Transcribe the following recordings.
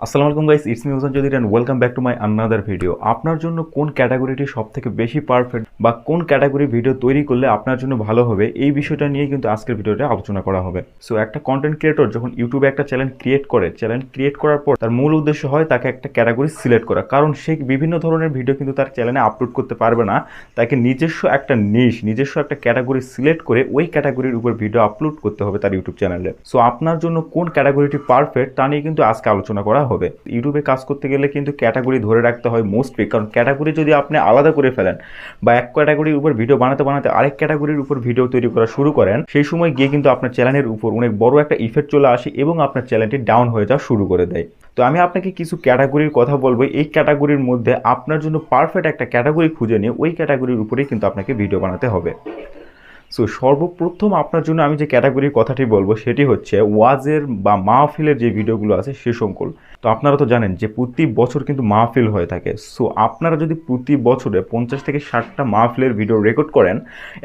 আসসালামু আলাইকুম guys, it's me Hossain Chowdhury and welcome back to my another video. আপনার জন্য কোন ক্যাটাগরিটি সবথেকে বেশি পারফেক্ট বা কোন ক্যাটাগরি ভিডিও তৈরি করলে আপনার জন্য ভালো হবে, এই বিষয়টা নিয়ে কিন্তু আজকের ভিডিওতে আলোচনা করা হবে। সো একটা কন্টেন্ট ক্রিয়েটর যখন ইউটিউবে একটা চ্যানেল ক্রিয়েট করার পর তার মূল উদ্দেশ্য হয় তাকে একটা ক্যাটাগরি সিলেক্ট করা, কারণ সে বিভিন্ন ধরনের ভিডিও কিন্তু তার চ্যানেলে আপলোড করতে পারবে না। তাকে নিজস্ব একটা নিজস্ব একটা ক্যাটাগরি সিলেক্ট করে ওই ক্যাটাগরির উপর ভিডিও আপলোড করতে হবে তার ইউটিউব চ্যানেলে। সো আপনার জন্য কোন ক্যাটাগরিটি পারফেক্ট তা নিয়ে কিন্তু আজকে আলোচনা করা হবে। ইউটিউবে কাজ করতে গেলে কিন্তু ক্যাটাগরি ধরে রাখতে হয় মোস্টলি, কারণ ক্যাটাগরি যদি আপনি আলাদা করে ফেলেন বা এক ক্যাটাগরির উপর ভিডিও বানাতে বানাতে আরেক ক্যাটাগরির উপর ভিডিও তৈরি করা শুরু করেন, সেই সময় গিয়ে কিন্তু আপনার চ্যানেলের উপর অনেক বড় একটা ইফেক্ট চলে আসে এবং আপনার চ্যানেলটি ডাউন হয়ে যাওয়া শুরু করে দেয়। তো আমি আপনাকে কিছু ক্যাটাগরির কথা বলবো, এই ক্যাটাগরির মধ্যে আপনার জন্য পারফেক্ট একটা ক্যাটাগরি খুঁজে নিয়ে ওই ক্যাটাগরির উপরেই কিন্তু আপনাকে ভিডিও বানাতে হবে। সো সর্বপ্রথম আপনার জন্য আমি যে ক্যাটাগরির কথাটি বলবো সেটি হচ্ছে ওয়াজের বা মাহফিলের যে ভিডিওগুলো আছে সে সকল। তো আপনারা তো জানেন যে প্রতি বছর কিন্তু মাহফিল হয়ে থাকে। সো আপনারা যদি প্রতি বছরে 50 থেকে 60টা মাহফিলের ভিডিও রেকর্ড করেন,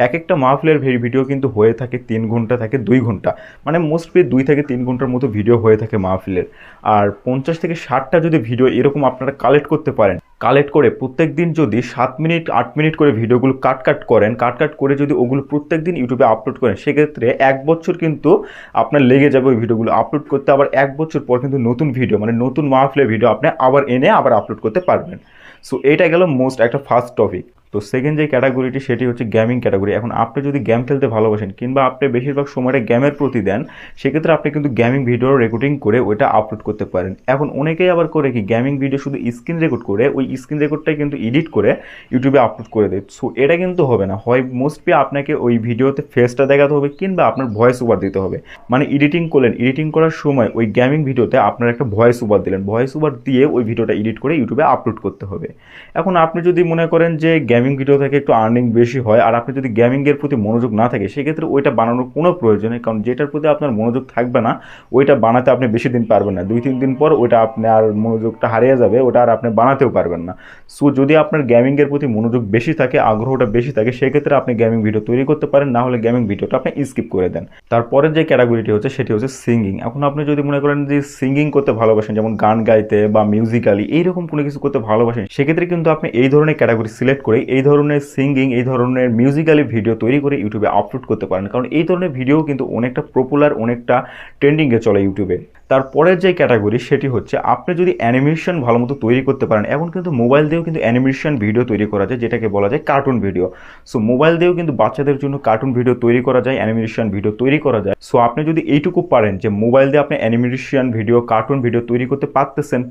এক একটা মাহফিলের ভিডিও কিন্তু হয়ে থাকে 3 ঘন্টা থেকে 2 ঘন্টা, মানে মোস্টলি 2 থেকে 3 ঘন্টার মতো ভিডিও হয়ে থাকে মাহফিলের। আর 50 থেকে 60টা যদি ভিডিও এরকম আপনারা কালেক্ট করতে পারেন, কালেক্ট করে প্রত্যেক দিন যদি 7 মিনিট 8 মিনিট করে ভিডিওগুলো কাট করে যদি ওগুলো প্রত্যেক দিন ইউটিউবে আপলোড করেন, সেক্ষেত্রে 1 বছর কিন্তু আপনার লেগে যাবে ওই ভিডিওগুলো আপলোড করতে। আবার 1 বছর পর কিন্তু নতুন ভিডিও, মানে নতুন মাহফিলের ভিডিও আপনি আবার এনে আবার আপলোড করতে পারবেন। সো এটা গেল মোস্ট একটা ফার্স্ট টপিক। তো সেকেন্ড যে ক্যাটাগরিটি সেটি হচ্ছে গেমিং ক্যাটাগরি। এখন আপনি যদি গেম খেলতে ভালোবাসেন কিংবা আপনি বেশিরভাগ সময়টা গেমের প্রতি দেন, সেক্ষেত্রে আপনি কিন্তু গেমিং ভিডিও রেকর্ডিং করে ওইটা আপলোড করতে পারেন। এখন অনেকেই আবার করে কি, গেমিং ভিডিও শুধু স্ক্রিন রেকর্ড করে ওই স্ক্রিন রেকর্ডটাই কিন্তু এডিট করে ইউটিউবে আপলোড করে দেয়। সো এটা কিন্তু হবে না। হয় মোস্টলি আপনাকে ওই ভিডিওতে ফেসটা দেখাতে হবে কিংবা আপনার ভয়েস ওভার দিতে হবে। মানে এডিটিং করলেন, এডিটিং করার সময় ওই গেমিং ভিডিওতে আপনার একটা ভয়েস ওভার দিলেন, ভয়েস ওভার দিয়ে ওই ভিডিওটা এডিট করে ইউটিউবে আপলোড করতে হবে। এখন আপনি যদি মনে করেন যে গেমিং ভিডিও থেকে একটু আর্নিং বেশি হয় আর আপনি যদি গেমিংয়ের প্রতি মনোযোগ না থাকে, সেক্ষেত্রে ওইটা বানানোর কোনো প্রয়োজন নেই, কারণ যেটার প্রতি আপনার মনোযোগ থাকবে না ওইটা বানাতে আপনি বেশি দিন পারবেন না। 2-3 দিন পর ওইটা আপনার মনোযোগটা হারিয়ে যাবে, ওটা আর আপনি বানাতেও পারবেন না। সো যদি আপনার গেমিংয়ের প্রতি মনোযোগ বেশি থাকে, আগ্রহটা বেশি থাকে, সেক্ষেত্রে আপনি গেমিং ভিডিও তৈরি করতে পারেন, না হলে গেমিং ভিডিওটা আপনি স্কিপ করে দেন। তারপরের যে ক্যাটাগরিটি হচ্ছে সেটি হচ্ছে সিঙ্গিং। এখন আপনি যদি মনে করেন যে সিঙ্গিং করতে ভালোবাসেন, যেমন গান গাইতে বা মিউজিক্যালি এইরকম কোনো কিছু করতে ভালোবাসেন, সেক্ষেত্রে কিন্তু আপনি এই ধরনের ক্যাটাগরি সিলেক্ট করে এই ধরনের সিঙ্গিং, এই ধরনের মিউজিক্যালি ভিডিও তৈরি করে ইউটিউবে আপলোড করতে পারেন, কারণ এই ধরনের ভিডিও কিন্তু অনেকটা পপুলার, অনেকটা ট্রেন্ডিংয়ে চলে ইউটিউবে। তারপরের যে ক্যাটাগরি সেটি হচ্ছে আপনি যদি অ্যানিমেশন ভালো মতো তৈরি করতে পারেন। এখন কিন্তু মোবাইল দিয়েও কিন্তু অ্যানিমেশন ভিডিও তৈরি করা যায়, যেটাকে বলা যায় কার্টুন ভিডিও। সো মোবাইল দিয়েও কিন্তু বাচ্চাদের জন্য কার্টুন ভিডিও তৈরি করা যায়, অ্যানিমেশন ভিডিও তৈরি করা যায়। সো আপনি যদি এইটুকু পারেন যে মোবাইল দিয়ে আপনি অ্যানিমেশন ভিডিও, কার্টুন ভিডিও তৈরি করতে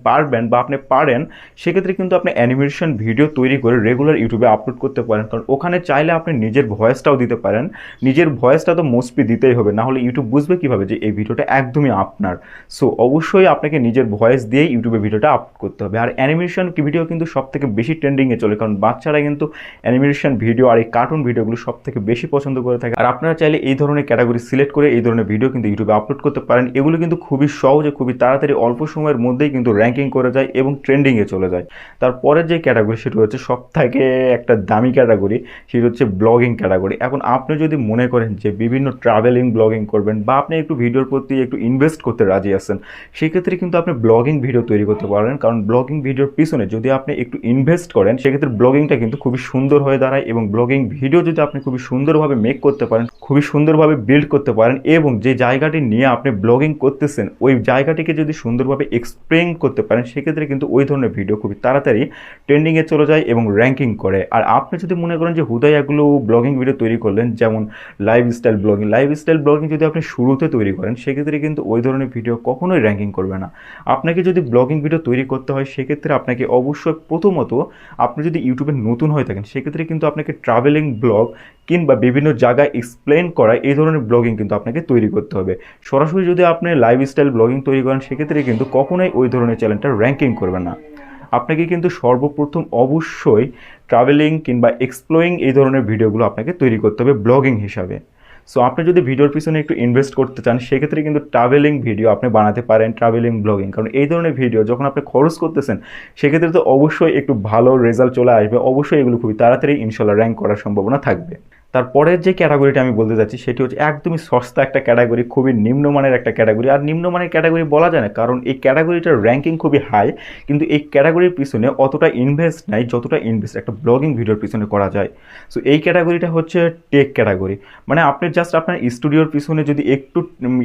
পারবেন বা আপনি পারেন, সেক্ষেত্রে কিন্তু আপনি অ্যানিমেশন ভিডিও তৈরি করে রেগুলার ইউটিউবে আপলোড করতে পারেন, কারণ ওখানে চাইলে আপনি নিজের ভয়েসটাও দিতে পারেন। নিজের ভয়েসটা তো মোস্টলি দিতেই হবে, না হলে ইউটিউব বুঝবে কীভাবে যে এই ভিডিওটা একদমই আপনার। সো অবশ্যই আপনাকে নিজের ভয়েস দিয়ে ইউটিউবে ভিডিওটা আপলোড করতে হবে। আর অ্যানিমেশন ভিডিও কিন্তু সব থেকে বেশি ট্রেন্ডিংয়ে চলে, কারণ বাচ্চারা কিন্তু অ্যানিমেশন ভিডিও আর এই কার্টুন ভিডিওগুলো সব থেকে বেশি পছন্দ করে থাকে। আর আপনারা চাইলে এই ধরনের ক্যাটাগরি সিলেক্ট করে এই ধরনের ভিডিও কিন্তু ইউটিউবে আপলোড করতে পারেন। এগুলো কিন্তু খুবই সহজে, খুবই তাড়াতাড়ি, অল্প সময়ের মধ্যেই কিন্তু র্যাঙ্কিং করে যায় এবং ট্রেন্ডিংয়ে চলে যায়। তারপরের যে ক্যাটাগরি সেটা হচ্ছে সব থেকে একটা দামি ক্যাটাগরি, সেটা হচ্ছে ব্লগিং ক্যাটাগরি। এখন আপনি যদি মনে করেন যে বিভিন্ন ট্রাভেলিং ব্লগিং করবেন বা আপনি একটু ভিডিওর প্রতি একটু ইনভেস্ট করতে রাজি আছেন, সেক্ষেত্রে কিন্তু আপনি ব্লগিং ভিডিও তৈরি করতে পারেন, কারণ ব্লগিং ভিডিওর পিছনে যদি আপনি একটু ইনভেস্ট করেন, সেক্ষেত্রে ব্লগিংটা কিন্তু খুবই সুন্দর হয়ে দাঁড়ায়। এবং ব্লগিং ভিডিও যদি আপনি খুবই সুন্দরভাবে মেক করতে পারেন, খুবই সুন্দরভাবে বিল্ড করতে পারেন, এবং যে জায়গাটি নিয়ে আপনি ব্লগিং করতেছেন ওই জায়গাটিকে যদি সুন্দরভাবে এক্সপ্লেন করতে পারেন, সেক্ষেত্রে কিন্তু ওই ধরনের ভিডিও খুবই তাড়াতাড়ি ট্রেন্ডিংয়ে চলে যায় এবং র্যাঙ্কিং করে। আর আপনি যদি মনে করেন যে হুদাই এগুলো ব্লগিং ভিডিও তৈরি করলেন, যেমন লাইফস্টাইল ব্লগিং যদি আপনি শুরুতে তৈরি করেন, সেক্ষেত্রে কিন্তু ওই ধরনের ভিডিও কখনোই র্যাঙ্কিং করবে না। আপনাকে যদি ব্লগিং ভিডিও তৈরি করতে হয়, সেক্ষেত্রে আপনাকে অবশ্যই প্রথমত আপনি যদি ইউটিউবে নতুন হয়ে থাকেন, সেক্ষেত্রে কিন্তু আপনাকে ট্রাভেলিং ব্লগ কিংবা বিভিন্ন জায়গায় এক্সপ্লেন করা এই ধরনের ব্লগিং কিন্তু আপনাকে তৈরি করতে হবে। সরাসরি যদি আপনি লাইফস্টাইল ব্লগিং তৈরি করেন, সেক্ষেত্রে কিন্তু কখনোই ওই ধরনের চ্যানেলটা র্যাঙ্কিং করবে না। আপনাকে কিন্তু সর্বপ্রথম অবশ্যই ট্রাভেলিং কিংবা এক্সপ্লোরিং এই ধরনের ভিডিওগুলো আপনাকে তৈরি করতে হবে ব্লগিং হিসাবে। সো আপনি যদি ভিডিওর পিছনে একটু ইনভেস্ট করতে চান, সেক্ষেত্রে কিন্তু ট্রাভেলিং ভিডিও আপনি বানাতে পারেন, ট্রাভেলিং ব্লগিং, কারণ এই ধরনের ভিডিও যখন আপনি খরচ করতেছেন, সেক্ষেত্রে তো অবশ্যই একটু ভালো রেজাল্ট চলে আসবে। অবশ্যই এগুলো খুবই তাড়াতাড়ি ইনশাল্লাহ র্যাঙ্ক করার সম্ভাবনা থাকবে। তারপরের যে ক্যাটাগরিটা আমি বলতে যাচ্ছি সেটি হচ্ছে একদমই সস্তা একটা ক্যাটাগরি, খুবই নিম্নমানের একটা ক্যাটাগরি। আর নিম্নমানের ক্যাটাগরি বলা যায় না, কারণ এই ক্যাটাগরিটার র্যাঙ্কিং খুবই হাই, কিন্তু এই ক্যাটাগরির পিছনে অতটা ইনভেস্ট নাই যতটা ইনভেস্ট একটা ব্লগিং ভিডিওর পিছনে করা যায়। সো এই ক্যাটাগরিটা হচ্ছে টেক ক্যাটাগরি। মানে আপনি জাস্ট আপনার স্টুডিওর পিছনে যদি একটু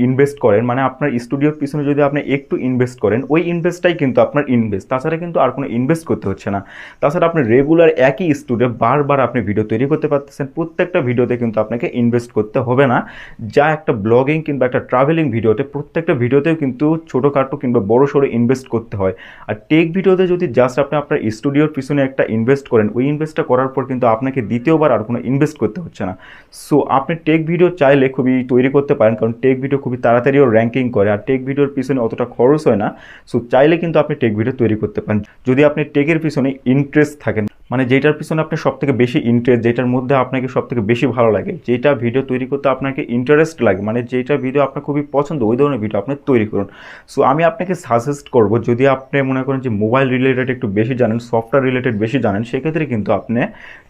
ইনভেস্ট করেন, মানে আপনার স্টুডিওর পিছনে যদি আপনি একটু ইনভেস্ট করেন, ওই ইনভেস্টটাই কিন্তু আপনার ইনভেস্ট, তাছাড়া কিন্তু আর কোনো ইনভেস্ট করতে হচ্ছে না। তাছাড়া আপনি রেগুলার একই স্টুডিও বারবার আপনি ভিডিও তৈরি করতে পারতেছেন, প্রত্যেকটা ভিডিওতে কিন্তু আপনাকে ইনভেস্ট করতে হবে না, যা একটা ব্লগিং কিংবা একটা ট্রাভেলিং ভিডিওতে প্রত্যেকটা ভিডিওতেও কিন্তু ছোটোখাটো কিংবা বড় সড়ো ইনভেস্ট করতে হয়। আর টেক ভিডিওতে যদি জাস্ট আপনি আপনার স্টুডিওর পিছনে একটা ইনভেস্ট করেন, ওই ইনভেস্টটা করার পর কিন্তু আপনাকে দ্বিতীয়বার আর কোনো ইনভেস্ট করতে হচ্ছে না। সো আপনি টেক ভিডিও চাইলে খুবই তৈরি করতে পারেন, কারণ টেক ভিডিও খুবই তাড়াতাড়িও র্যাঙ্কিং করে, আর টেক ভিডিওর পিছনে অতটা খরচ হয় না। সো চাইলে কিন্তু আপনি টেক ভিডিও তৈরি করতে পারেন যদি আপনি টেকের পিছনে ইন্টারেস্ট থাকেন, মানে যেটার পিছনে আপনি সব থেকে বেশি ইন্টারেস্ট, যেটার মধ্যে আপনাকে সব থেকে বেশি ভালো লাগে, যেটা ভিডিও তৈরি করতে আপনাকে ইন্টারেস্ট লাগে, মানে যেটা ভিডিও আপনার খুবই পছন্দ, ওই ধরনের ভিডিও আপনি তৈরি করুন। সো আমি আপনাকে সাজেস্ট করব, যদি আপনি মনে করেন যে মোবাইল রিলেটেড একটু বেশি জানেন, সফটওয়্যার রিলেটেড বেশি জানেন, সেক্ষেত্রে কিন্তু আপনি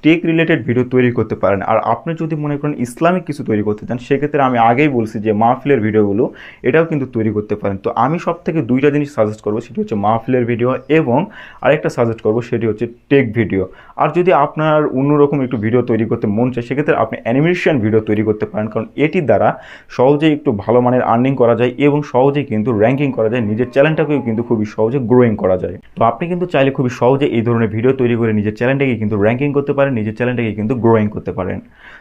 টেক রিলেটেড ভিডিও তৈরি করতে পারেন। আর আপনি যদি মনে করেন ইসলামিক কিছু তৈরি করতে চান, সেক্ষেত্রে আমি আগেই বলছি যে মাহফিলের ভিডিওগুলো এটাও কিন্তু তৈরি করতে পারেন। তো আমি সব থেকে দুইটা জিনিস সাজেস্ট করবো, সেটি হচ্ছে মাহফিলের ভিডিও, এবং আরেকটা সাজেস্ট করবো সেটি হচ্ছে টেক ভিডিও। আর যদি আপনার অন্যরকম একটু ভিডিও তৈরি করতে মন চায়, সেক্ষেত্রে আপনি অ্যানিমেশন ভিডিও তৈরি করতে পারেন, কারণ এটির দ্বারা সহজেই একটু ভালো মানের আর্নিং করা যায় এবং সহজেই কিন্তু র্যাঙ্কিং করা যায়, নিজের চ্যানেলটাকেও কিন্তু খুবই সহজে গ্রোয়িং করা যায়। তো আপনি কিন্তু চাইলে খুবই সহজে এই ধরনের ভিডিও তৈরি করে নিজের চ্যানেলটাকে কিন্তু র্যাঙ্কিং করতে পারেন, নিজের চ্যানেলটাকে কিন্তু গ্রোয়িং করতে পারেন।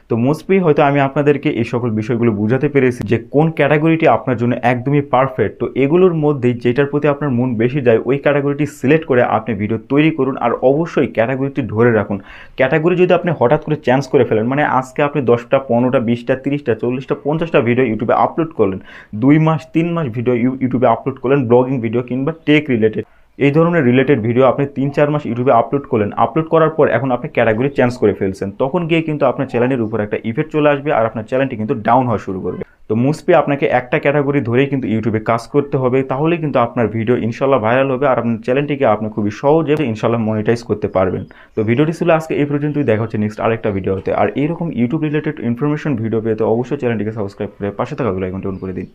তো মোস্টলি হয়তো আমি আপনাদেরকে এই সকল বিষয়গুলো বোঝাতে পেরেছি যে কোন ক্যাটাগরিটি আপনার জন্য একদমই পারফেক্ট। তো এগুলোর মধ্যেই যেটার প্রতি আপনার মন বেশি যায়, ওই ক্যাটাগরিটি সিলেক্ট করে আপনি ভিডিও তৈরি করুন, আর অবশ্যই ক্যাটাগরিটি ধরে রাখুন। ক্যাটাগরি যদি আপনি হঠাৎ করে চেঞ্জ করে ফেলেন, মানে আজকে আপনি 10টা 15টা 20টা 30টা 40টা 50টা ভিডিও ইউটিউবে আপলোড করলেন, 2 মাস 3 মাস ভিডিও ইউটিউবে আপলোড করলেন, ব্লগিং ভিডিও কিংবা টেক রিলেটেড, এই ধরনের রিলেটেড ভিডিও আপনি 3-4 মাস ইউটিউবে আপলোড করলেন, আপলোড করার পর এখন আপনি ক্যাটাগরি চেঞ্জ করে ফেলছেন, তখন গিয়ে কিন্তু আপনার চ্যানেলের উপর একটা ইফেক্ট চলে আসবে, আর আপনার চ্যানেলটি কিন্তু ডাউন হওয়া শুরু করবে। তো মোস্টলি আপনাকে একটা ক্যাটাগরি ধরেই কিন্তু ইউটিউবে কাজ করতে হবে, তাহলে কিন্তু আপনার ভিডিও ইনশাল্লাহ ভাইরাল হবে, আর আপনার চ্যানেলটিকে আপনি খুবই সহজে ইনশাল্লাহ মনিটাইজ করতে পারবেন। তো ভিডিওটি ছিল আজকে এই পর্যন্তই, দেখা হচ্ছে নেক্সট আরেকটা ভিডিওতে। আর এইরকম ইউটিউব রিলেটেড ইনফরমেশন ভিডিও পেতে অবশ্যই চ্যানেলটিকে সাবস্ক্রাইব করে পাশে থাকা বেল আইকনটি অন করে দিন।